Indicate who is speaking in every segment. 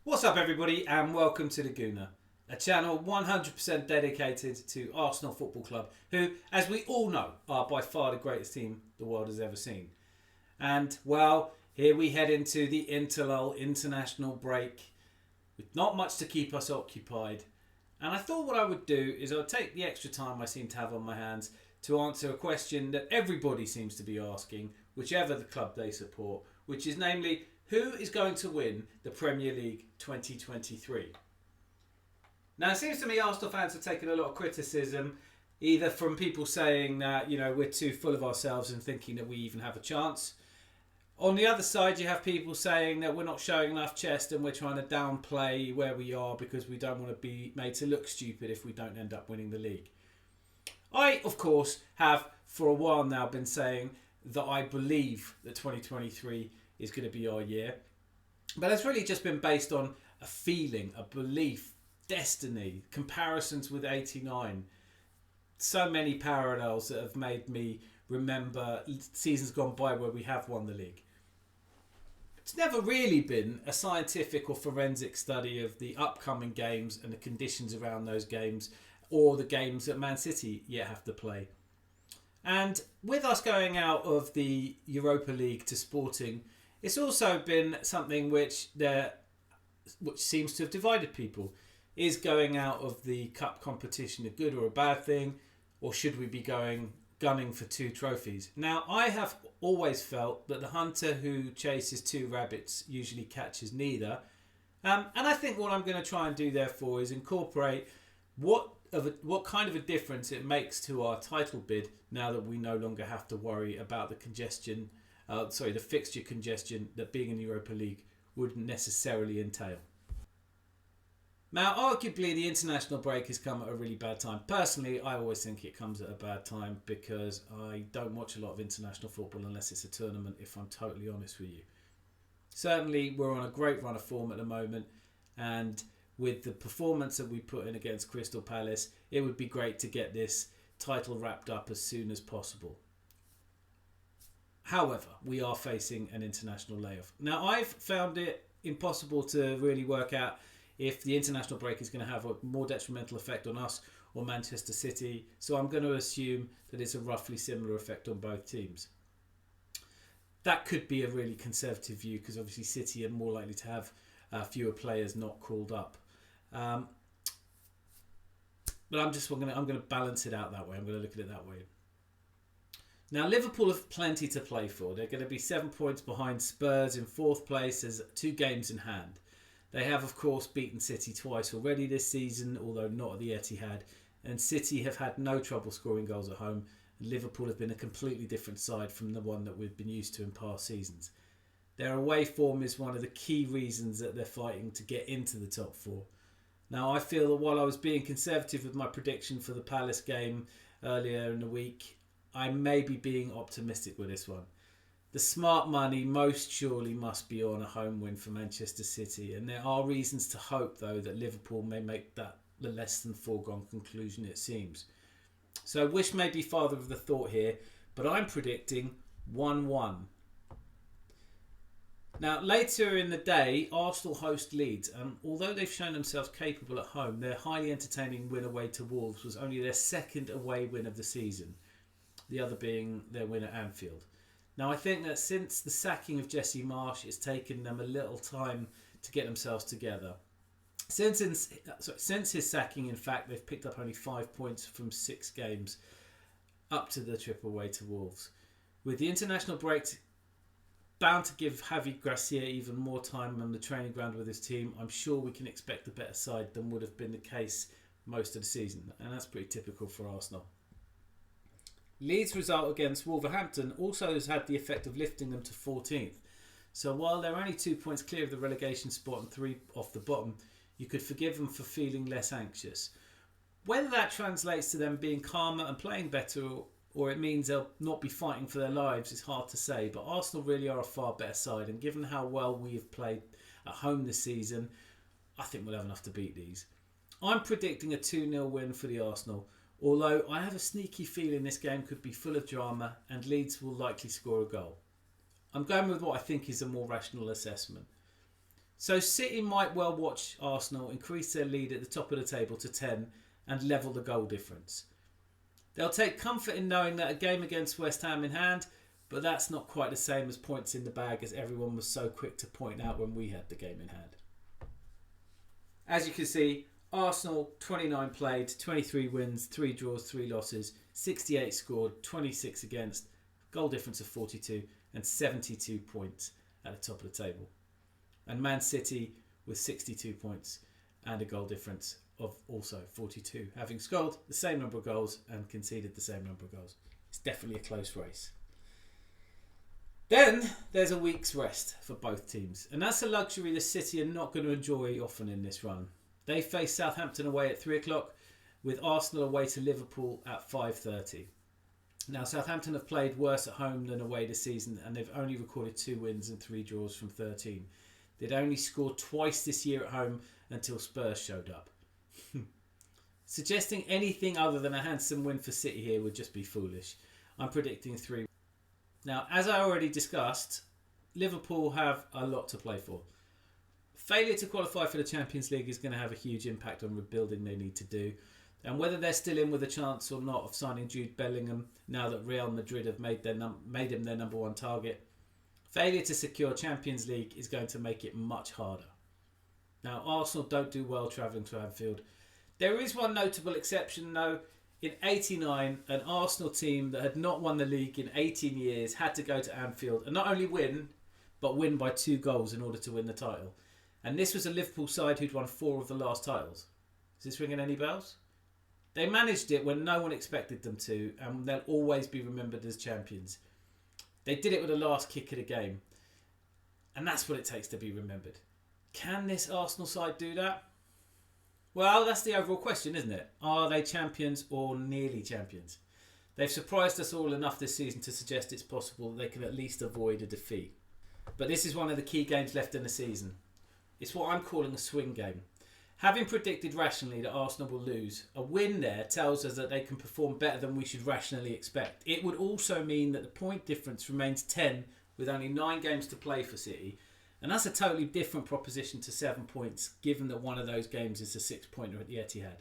Speaker 1: What's up everybody and welcome to the Gooner, a channel 100% dedicated to Arsenal Football Club, who, as we all know, are by far the greatest team the world has ever seen. And, well, here we head into the international break with not much to keep us occupied. And I thought what I would do is I'll take the extra time I seem to have on my hands to answer a question that everybody seems to be asking, whichever the club they support, which is namely, who is going to win the Premier League 2023? Now, it seems to me Arsenal fans have taken a lot of criticism, either from people saying that, we're too full of ourselves and thinking that we even have a chance. On the other side, you have people saying that we're not showing enough chest and we're trying to downplay where we are because we don't want to be made to look stupid if we don't end up winning the league. I, of course, have for a while now been saying that I believe that 2023 is going to be our year. But it's really just been based on a feeling, a belief, destiny, comparisons with 89. So many parallels that have made me remember seasons gone by where we have won the league. It's never really been a scientific or forensic study of the upcoming games and the conditions around those games, or the games that Man City yet have to play. And with us going out of the Europa League to Sporting, it's also been something which seems to have divided people. Is going out of the cup competition a good or a bad thing? Or should we be gunning for 2 trophies? Now, I have always felt that the hunter who chases 2 rabbits usually catches neither. And I think what I'm going to try and do, therefore, is incorporate what kind of a difference it makes to our title bid now that we no longer have to worry about the fixture congestion that being in the Europa League wouldn't necessarily entail. Now, arguably, the international break has come at a really bad time. Personally, I always think it comes at a bad time because I don't watch a lot of international football unless it's a tournament, if I'm totally honest with you. Certainly, we're on a great run of form at the moment, and with the performance that we put in against Crystal Palace, it would be great to get this title wrapped up as soon as possible. However, we are facing an international layoff. Now, I've found it impossible to really work out if the international break is going to have a more detrimental effect on us or Manchester City, so I'm going to assume that it's a roughly similar effect on both teams. That could be a really conservative view because obviously City are more likely to have fewer players not called up. But I'm going to balance it out that way. I'm going to look at it that way. Now, Liverpool have plenty to play for. They're going to be 7 points behind Spurs in 4th place. There's 2 games in hand. They have, of course, beaten City twice already this season, although not at the Etihad. And City have had no trouble scoring goals at home. And Liverpool have been a completely different side from the one that we've been used to in past seasons. Their away form is one of the key reasons that they're fighting to get into the top 4. Now, I feel that while I was being conservative with my prediction for the Palace game earlier in the week, I may be being optimistic with this one. The smart money most surely must be on a home win for Manchester City, and there are reasons to hope, though, that Liverpool may make that the less than foregone conclusion it seems. So wish may be father of the thought here, but I'm predicting 1-1. Now, later in the day, Arsenal host Leeds, and although they've shown themselves capable at home, their highly entertaining win away to Wolves was only their 2nd away win of the season, the other being their win at Anfield. Now, I think that since the sacking of Jesse Marsch, it's taken them a little time to get themselves together. Since his sacking, in fact, they've picked up only 5 points from 6 games, up to the trip away to Wolves. With the international break bound to give Javi Gracia even more time on the training ground with his team, I'm sure we can expect a better side than would have been the case most of the season, and that's pretty typical for Arsenal. Leeds' result against Wolverhampton also has had the effect of lifting them to 14th. So while they're only 2 points clear of the relegation spot and 3 off the bottom, you could forgive them for feeling less anxious. Whether that translates to them being calmer and playing better, or it means they'll not be fighting for their lives, is hard to say. But Arsenal really are a far better side, and given how well we have played at home this season, I think we'll have enough to beat these. I'm predicting a 2-0 win for the Arsenal, although I have a sneaky feeling this game could be full of drama and Leeds will likely score a goal. I'm going with what I think is a more rational assessment. So City might well watch Arsenal increase their lead at the top of the table to 10 and level the goal difference. They'll take comfort in knowing that a game against West Ham in hand, but that's not quite the same as points in the bag as everyone was so quick to point out when we had the game in hand. As you can see, Arsenal 29 played, 23 wins, 3 draws, 3 losses, 68 scored, 26 against, goal difference of 42 and 72 points at the top of the table. And Man City with 62 points and a goal difference of also 42, having scored the same number of goals and conceded the same number of goals. It's definitely a close race. Then there's a week's rest for both teams, and that's a luxury the City are not going to enjoy often in this run. They face Southampton away at 3 o'clock, with Arsenal away to Liverpool at 5:30. Now, Southampton have played worse at home than away this season, and they've only recorded 2 wins and 3 draws from 13. They'd only scored twice this year at home until Spurs showed up. Suggesting anything other than a handsome win for City here would just be foolish. I'm predicting 3. Now, as I already discussed, Liverpool have a lot to play for. Failure to qualify for the Champions League is going to have a huge impact on rebuilding they need to do. And whether they're still in with a chance or not of signing Jude Bellingham now that Real Madrid have made him their number 1 target, failure to secure Champions League is going to make it much harder. Now, Arsenal don't do well travelling to Anfield. There is one notable exception though. In '89, an Arsenal team that had not won the league in 18 years had to go to Anfield and not only win, but win by 2 goals in order to win the title. And this was a Liverpool side who'd won 4 of the last titles. Is this ringing any bells? They managed it when no one expected them to, and they'll always be remembered as champions. They did it with the last kick of the game. And that's what it takes to be remembered. Can this Arsenal side do that? Well, that's the overall question, isn't it? Are they champions or nearly champions? They've surprised us all enough this season to suggest it's possible that they can at least avoid a defeat. But this is one of the key games left in the season. It's what I'm calling a swing game. Having predicted rationally that Arsenal will lose, a win there tells us that they can perform better than we should rationally expect. It would also mean that the point difference remains 10 with only 9 games to play for City. And that's a totally different proposition to 7 points, given that one of those games is a 6-pointer at the Etihad.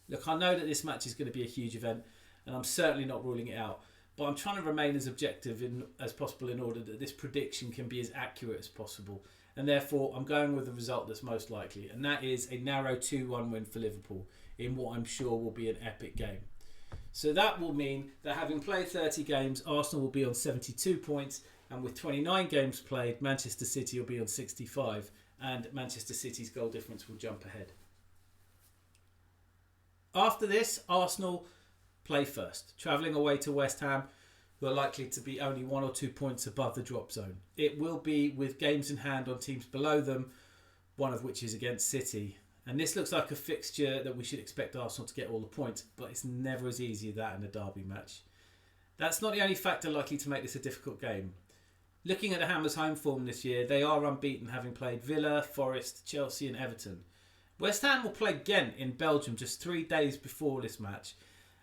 Speaker 1: Look, I know that this match is going to be a huge event, and I'm certainly not ruling it out. But I'm trying to remain as objective as possible in order that this prediction can be as accurate as possible. And therefore, I'm going with the result that's most likely. And that is a narrow 2-1 win for Liverpool in what I'm sure will be an epic game. So that will mean that having played 30 games, Arsenal will be on 72 points. And with 29 games played, Manchester City will be on 65. And Manchester City's goal difference will jump ahead. After this, Arsenal play first, travelling away to West Ham, who are likely to be only 1 or 2 points above the drop zone. It will be with games in hand on teams below them, one of which is against City. And this looks like a fixture that we should expect Arsenal to get all the points, but it's never as easy as that in a derby match. That's not the only factor likely to make this a difficult game. Looking at the Hammers' home form this year, they are unbeaten, having played Villa, Forest, Chelsea and Everton. West Ham will play Ghent in Belgium just 3 days before this match,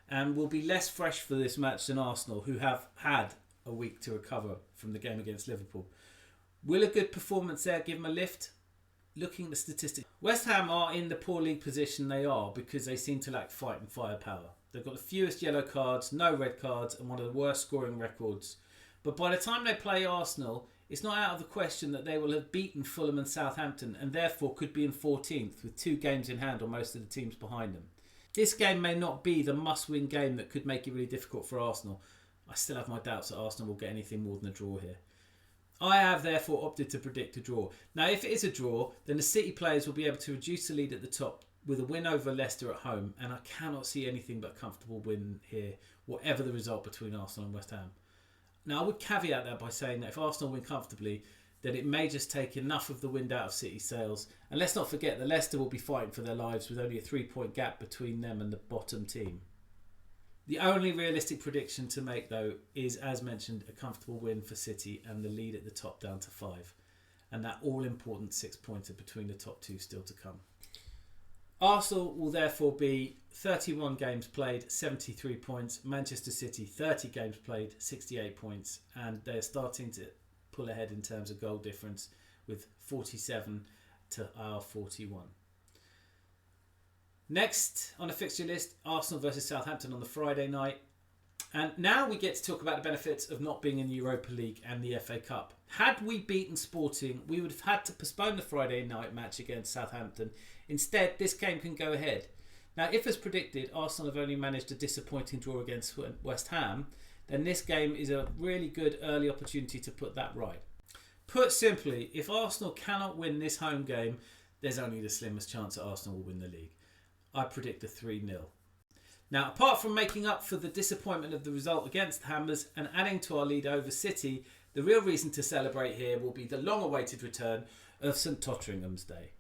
Speaker 1: and will be less fresh for this match than Arsenal, who have had a week to recover from the game against Liverpool. Will a good performance there give them a lift? Looking at the statistics, West Ham are in the poor league position they are because they seem to lack fight and firepower. They've got the fewest yellow cards, no red cards, and one of the worst scoring records. But by the time they play Arsenal, it's not out of the question that they will have beaten Fulham and Southampton and therefore could be in 14th with 2 games in hand on most of the teams behind them. This game may not be the must-win game that could make it really difficult for Arsenal. I still have my doubts that Arsenal will get anything more than a draw here. I have therefore opted to predict a draw. Now, if it is a draw, then the City players will be able to reduce the lead at the top with a win over Leicester at home, and I cannot see anything but a comfortable win here, whatever the result between Arsenal and West Ham. Now, I would caveat that by saying that if Arsenal win comfortably, then it may just take enough of the wind out of City's sails. And let's not forget that Leicester will be fighting for their lives with only a 3-point gap between them and the bottom team. The only realistic prediction to make, though, is, as mentioned, a comfortable win for City and the lead at the top down to 5. And that all-important 6-pointer between the top 2 still to come. Arsenal will therefore be 31 games played, 73 points. Manchester City, 30 games played, 68 points. And they're starting to pull ahead in terms of goal difference with 47 to our 41. Next on the fixture list, Arsenal versus Southampton on the Friday night. And now we get to talk about the benefits of not being in the Europa League and the FA Cup. Had we beaten Sporting, we would have had to postpone the Friday night match against Southampton. Instead, this game can go ahead. Now, if as predicted, Arsenal have only managed a disappointing draw against West Ham, then this game is a really good early opportunity to put that right. Put simply, if Arsenal cannot win this home game, there's only the slimmest chance that Arsenal will win the league. I predict a 3-0. Now, apart from making up for the disappointment of the result against the Hammers and adding to our lead over City, the real reason to celebrate here will be the long-awaited return of St Totteringham's Day.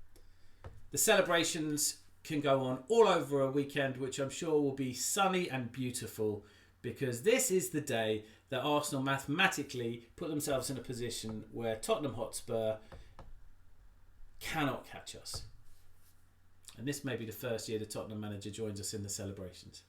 Speaker 1: The celebrations can go on all over a weekend, which I'm sure will be sunny and beautiful, because this is the day that Arsenal mathematically put themselves in a position where Tottenham Hotspur cannot catch us. And this may be the first year the Tottenham manager joins us in the celebrations.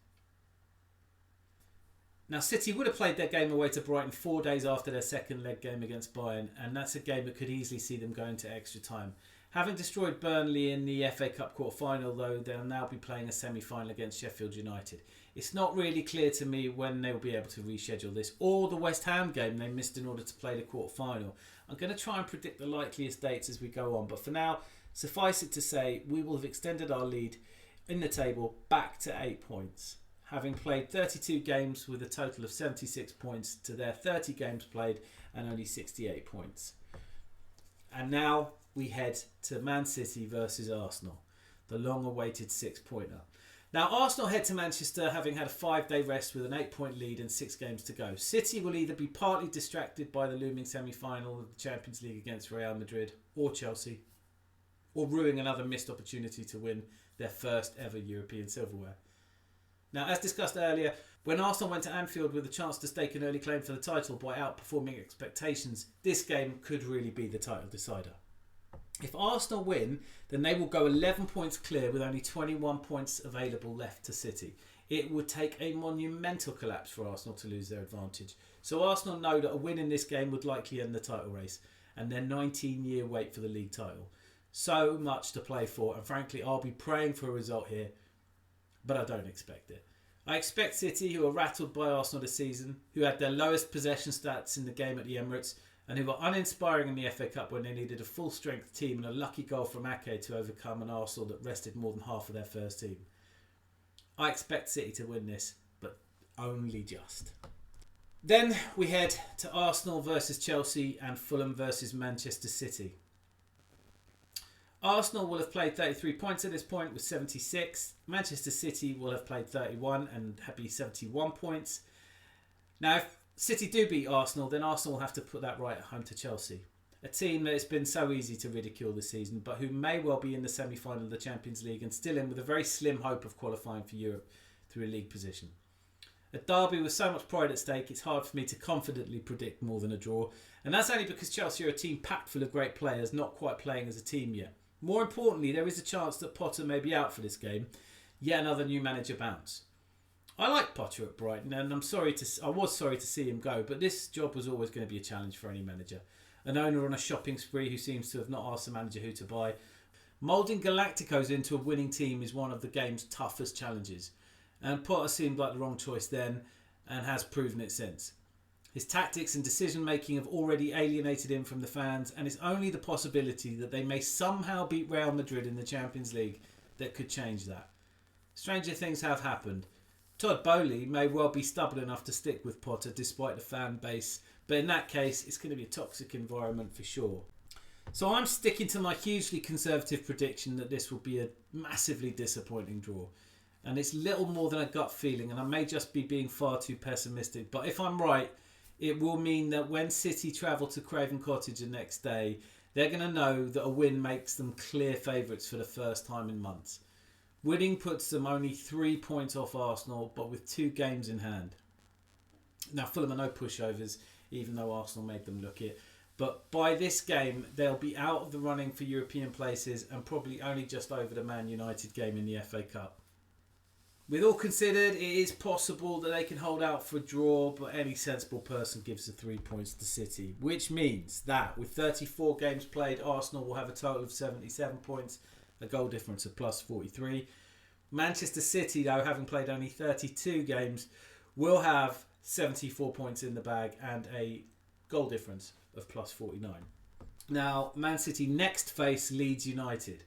Speaker 1: Now, City would have played their game away to Brighton 4 days after their second leg game against Bayern, and that's a game that could easily see them going to extra time. Having destroyed Burnley in the FA Cup quarter-final, though, they'll now be playing a semi-final against Sheffield United. It's not really clear to me when they'll be able to reschedule this, or the West Ham game they missed in order to play the quarter-final. I'm going to try and predict the likeliest dates as we go on, but for now, suffice it to say, we will have extended our lead in the table back to 8 points, having played 32 games with a total of 76 points to their 30 games played and only 68 points. And now we head to Man City versus Arsenal, the long-awaited 6-pointer. Now, Arsenal head to Manchester having had a 5-day rest with an 8-point lead and 6 games to go. City will either be partly distracted by the looming semi-final of the Champions League against Real Madrid or Chelsea, or ruining another missed opportunity to win their first ever European silverware. Now, as discussed earlier, when Arsenal went to Anfield with a chance to stake an early claim for the title by outperforming expectations, this game could really be the title decider. If Arsenal win, then they will go 11 points clear with only 21 points available left to City. It would take a monumental collapse for Arsenal to lose their advantage. So Arsenal know that a win in this game would likely end the title race and their 19-year wait for the league title. So much to play for, and frankly, I'll be praying for a result here, but I don't expect it. I expect City, who are rattled by Arsenal this season, who had their lowest possession stats in the game at the Emirates, and who were uninspiring in the FA Cup when they needed a full-strength team and a lucky goal from Ake to overcome an Arsenal that rested more than half of their first team. I expect City to win this, but only just. Then we head to Arsenal versus Chelsea and Fulham versus Manchester City. Arsenal will have played 33 points at this point with 76. Manchester City will have played 31 and be 71 points. Now, if City do beat Arsenal, then Arsenal will have to put that right at home to Chelsea. A team that has been so easy to ridicule this season, but who may well be in the semi-final of the Champions League and still in with a very slim hope of qualifying for Europe through a league position. A derby with so much pride at stake, it's hard for me to confidently predict more than a draw. And that's only because Chelsea are a team packed full of great players, not quite playing as a team yet. More importantly, there is a chance that Potter may be out for this game. Yet another new manager bounce. I like Potter at Brighton, and I was sorry to see him go, but this job was always going to be a challenge for any manager. An owner on a shopping spree who seems to have not asked the manager who to buy. Moulding Galacticos into a winning team is one of the game's toughest challenges, and Potter seemed like the wrong choice then, and has proven it since. His tactics and decision-making have already alienated him from the fans, and it's only the possibility that they may somehow beat Real Madrid in the Champions League that could change that. Stranger things have happened. Todd Boehly may well be stubborn enough to stick with Potter despite the fan base, but in that case, it's going to be a toxic environment for sure. So I'm sticking to my hugely conservative prediction that this will be a massively disappointing draw. And it's little more than a gut feeling, and I may just be being far too pessimistic, but if I'm right, it will mean that when City travel to Craven Cottage the next day, they're going to know that a win makes them clear favourites for the first time in months. Winning puts them only 3 points off Arsenal, but with 2 games in hand. Now, Fulham are no pushovers, even though Arsenal made them look it. But by this game, they'll be out of the running for European places and probably only just over the Man United game in the FA Cup. With all considered, it is possible that they can hold out for a draw, but any sensible person gives the 3 points to City, which means that with 34 games played, Arsenal will have a total of 77 points, a goal difference of plus 43. Manchester City, though, having played only 32 games, will have 74 points in the bag and a goal difference of plus 49. Now, Man City next face Leeds United.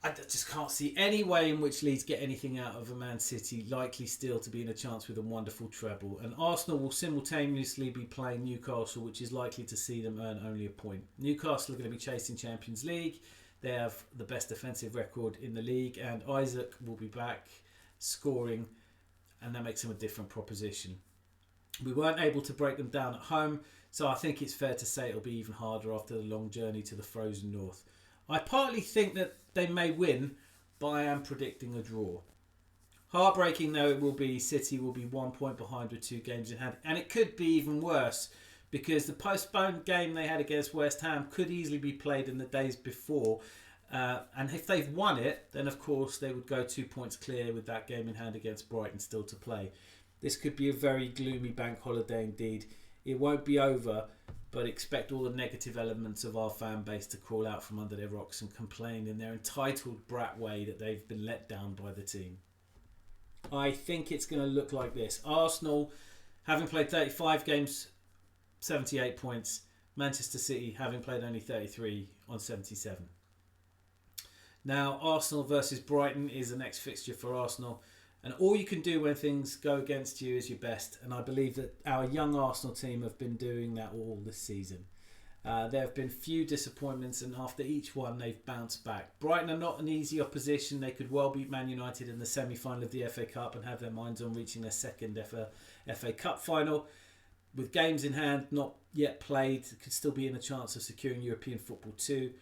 Speaker 1: I just can't see any way in which Leeds get anything out of a Man City, likely still to be in a chance with a wonderful treble. And Arsenal will simultaneously be playing Newcastle, which is likely to see them earn only a point. Newcastle are going to be chasing Champions League. They have the best defensive record in the league, and Isaac will be back scoring, and that makes him a different proposition. We weren't able to break them down at home, so I think it's fair to say it'll be even harder after the long journey to the frozen north. I partly think that they may win, but I am predicting a draw. Heartbreaking though it will be, City will be 1 point behind with 2 games in hand, and it could be even worse because the postponed game they had against West Ham could easily be played in the days before, and if they've won it, then of course they would go 2 points clear with that game in hand against Brighton still to play. This could be a very gloomy bank holiday indeed. It won't be over, but expect all the negative elements of our fan base to crawl out from under their rocks and complain in their entitled brat way that they've been let down by the team. I think it's going to look like this. Arsenal, having played 35 games, 78 points. Manchester City, having played only 33 on 77. Now, Arsenal versus Brighton is the next fixture for Arsenal. And all you can do when things go against you is your best. And I believe that our young Arsenal team have been doing that all this season. There have been few disappointments, and after each one they've bounced back. Brighton are not an easy opposition. They could well beat Man United in the semi-final of the FA Cup and have their minds on reaching their second FA Cup final. With games in hand not yet played, could still be in a chance of securing European football too.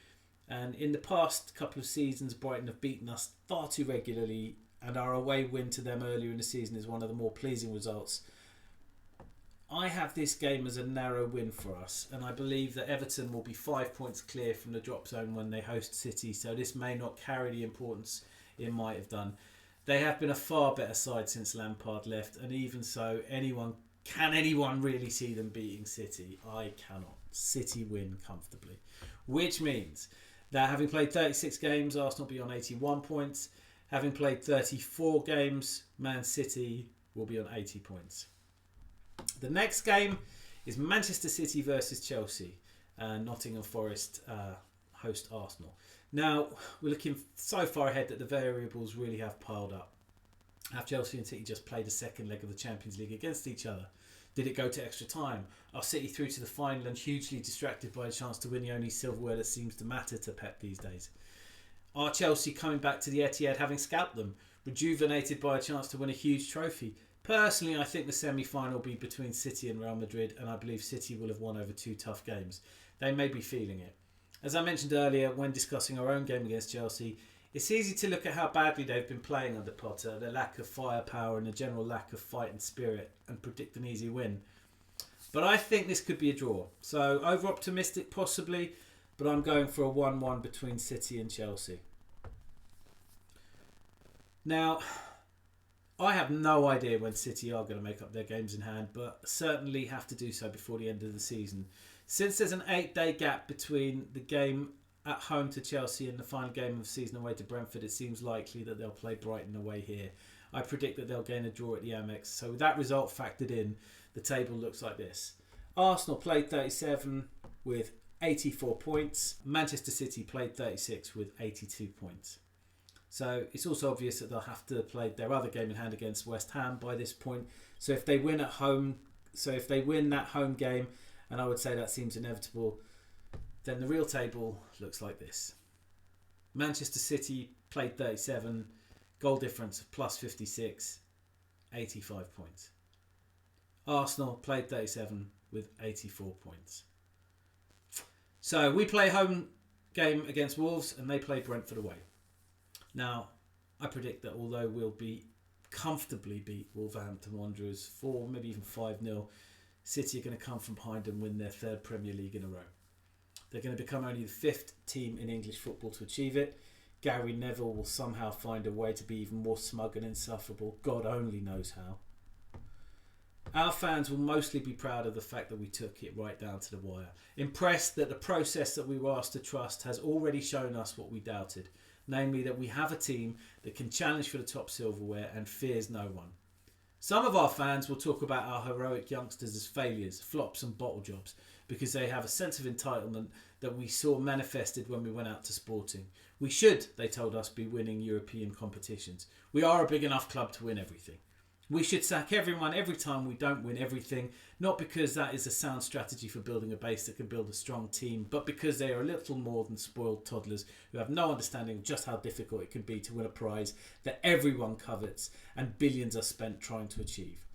Speaker 1: And in the past couple of seasons, Brighton have beaten us far too regularly, and our away win to them earlier in the season is one of the more pleasing results. I have this game as a narrow win for us, and I believe that Everton will be 5 points clear from the drop zone when they host City, so this may not carry the importance it might have done. They have been a far better side since Lampard left, and even so, can anyone really see them beating City? I cannot. City win comfortably. Which means that having played 36 games, Arsenal will be on 81 points. Having played 34 games, Man City will be on 80 points. The next game is Manchester City versus Chelsea. Nottingham Forest host Arsenal. Now, we're looking so far ahead that the variables really have piled up. Have Chelsea and City just played a second leg of the Champions League against each other? Did it go to extra time? Are City through to the final and hugely distracted by a chance to win the only silverware that seems to matter to Pep these days? Are Chelsea coming back to the Etihad having scalped them, rejuvenated by a chance to win a huge trophy? Personally, I think the semi-final will be between City and Real Madrid, and I believe City will have won over 2 tough games. They may be feeling it. As I mentioned earlier when discussing our own game against Chelsea, it's easy to look at how badly they've been playing under Potter, their lack of firepower and the general lack of fight and spirit, and predict an easy win. But I think this could be a draw. So over-optimistic possibly, but I'm going for a 1-1 between City and Chelsea. Now, I have no idea when City are going to make up their games in hand, but certainly have to do so before the end of the season. Since there's an 8-day gap between the game at home to Chelsea and the final game of the season away to Brentford, it seems likely that they'll play Brighton away here. I predict that they'll gain a draw at the Amex. So with that result factored in, the table looks like this. Arsenal played 37 with 84 points. Manchester City played 36 with 82 points. So it's also obvious that they'll have to play their other game in hand against West Ham by this point. So if they win at home, that home game, and I would say that seems inevitable, then the real table looks like this. Manchester City played 37, goal difference of plus 56, 85 points. Arsenal played 37 with 84 points. So we play home game against Wolves and they play Brentford away. Now, I predict that although we'll comfortably beat Wolverhampton Wanderers 4, maybe even 5-0, City are going to come from behind and win their 3rd Premier League in a row. They're going to become only the 5th team in English football to achieve it. Gary Neville will somehow find a way to be even more smug and insufferable. God only knows how. Our fans will mostly be proud of the fact that we took it right down to the wire. Impressed that the process that we were asked to trust has already shown us what we doubted. Namely that we have a team that can challenge for the top silverware and fears no one. Some of our fans will talk about our heroic youngsters as failures, flops and bottle jobs because they have a sense of entitlement that we saw manifested when we went out to Sporting. We should, they told us, be winning European competitions. We are a big enough club to win everything. We should sack everyone every time we don't win everything, not because that is a sound strategy for building a base that can build a strong team, but because they are a little more than spoiled toddlers who have no understanding of just how difficult it can be to win a prize that everyone covets and billions are spent trying to achieve.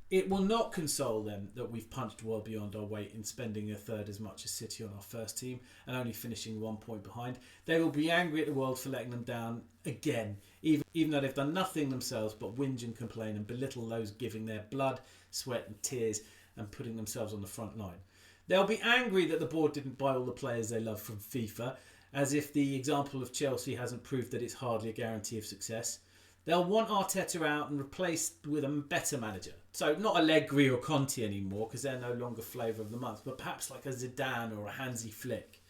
Speaker 1: It will not console them that we've punched well beyond our weight in spending a third as much as City on our first team and only finishing 1 point behind. They will be angry at the world for letting them down again, even though they've done nothing themselves but whinge and complain and belittle those giving their blood, sweat and tears and putting themselves on the front line. They'll be angry that the board didn't buy all the players they love from FIFA, as if the example of Chelsea hasn't proved that it's hardly a guarantee of success. They'll want Arteta out and replaced with a better manager. So not Allegri or Conte anymore because they're no longer flavour of the month, but perhaps like a Zidane or a Hansi Flick.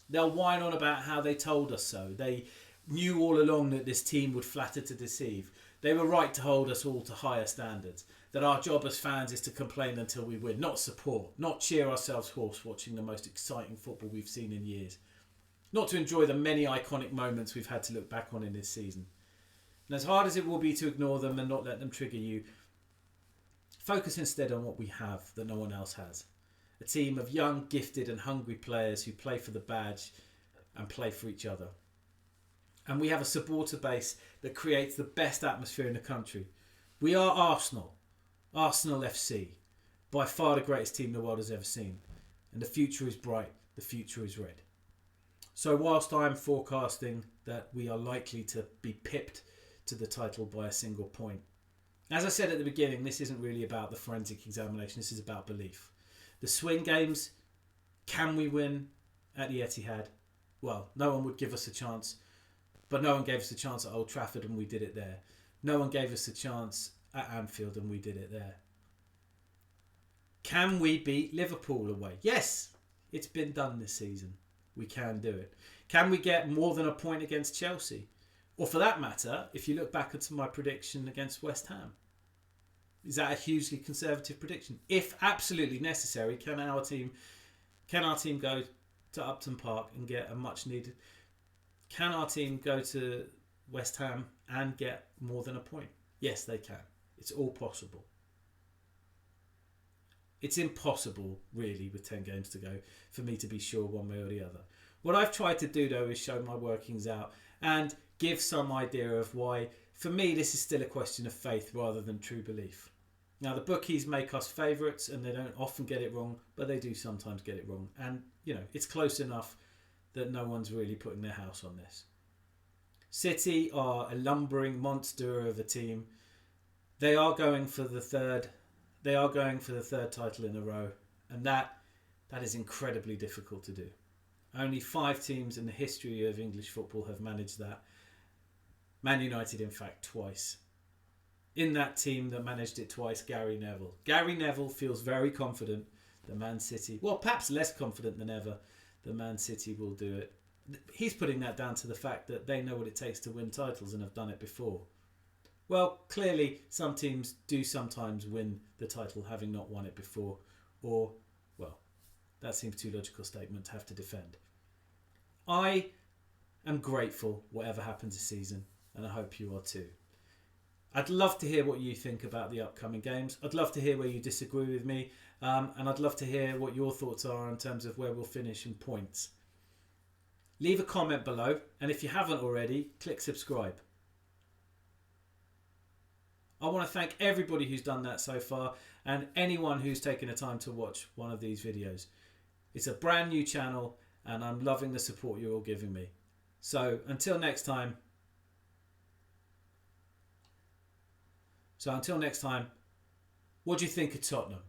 Speaker 1: They'll whine on about how they told us so. They knew all along that this team would flatter to deceive. They were right to hold us all to higher standards. That our job as fans is to complain until we win, not support, not cheer ourselves hoarse watching the most exciting football we've seen in years. Not to enjoy the many iconic moments we've had to look back on in this season. And as hard as it will be to ignore them and not let them trigger you, focus instead on what we have that no one else has. A team of young, gifted and hungry players who play for the badge and play for each other. And we have a supporter base that creates the best atmosphere in the country. We are Arsenal. Arsenal FC. By far the greatest team the world has ever seen. And the future is bright. The future is red. So whilst I'm forecasting that we are likely to be pipped to the title by a single point, as I said at the beginning, this isn't really about the forensic examination. This is about belief. The swing games, can we win at the Etihad? Well, no one would give us a chance, but no one gave us a chance at Old Trafford and we did it there. No one gave us a chance at Anfield and we did it there. Can we beat Liverpool away? Yes, it's been done this season. We can do it. Can we get more than a point against Chelsea? Or for that matter, if you look back at my prediction against West Ham, is that a hugely conservative prediction? If absolutely necessary, can our team go to Upton Park and get a much needed? Can our team go to West Ham and get more than a point? Yes, they can. It's all possible. It's impossible, really, with 10 games to go, for me to be sure one way or the other. What I've tried to do, though, is show my workings out and give some idea of why, for me, this is still a question of faith rather than true belief. Now, the bookies make us favourites and they don't often get it wrong, but they do sometimes get it wrong. And, you know, it's close enough that no one's really putting their house on this. City are a lumbering monster of a team. They are going for the third title in a row, and that is incredibly difficult to do. Only 5 teams in the history of English football have managed that. Man United, in fact, twice. In that team that managed it twice, Gary Neville. Gary Neville feels very confident that Man City, well, perhaps less confident than ever, that Man City will do it. He's putting that down to the fact that they know what it takes to win titles and have done it before. Well, clearly, some teams do sometimes win the title having not won it before, or, well, that seems too logical a statement to have to defend. I am grateful whatever happens this season, and I hope you are too. I'd love to hear what you think about the upcoming games. I'd love to hear where you disagree with me, and I'd love to hear what your thoughts are in terms of where we'll finish in points. Leave a comment below, and if you haven't already, click subscribe. I want to thank everybody who's done that so far, and anyone who's taken the time to watch one of these videos. It's a brand new channel, and I'm loving the support you're all giving me. So until next time, what do you think of Tottenham?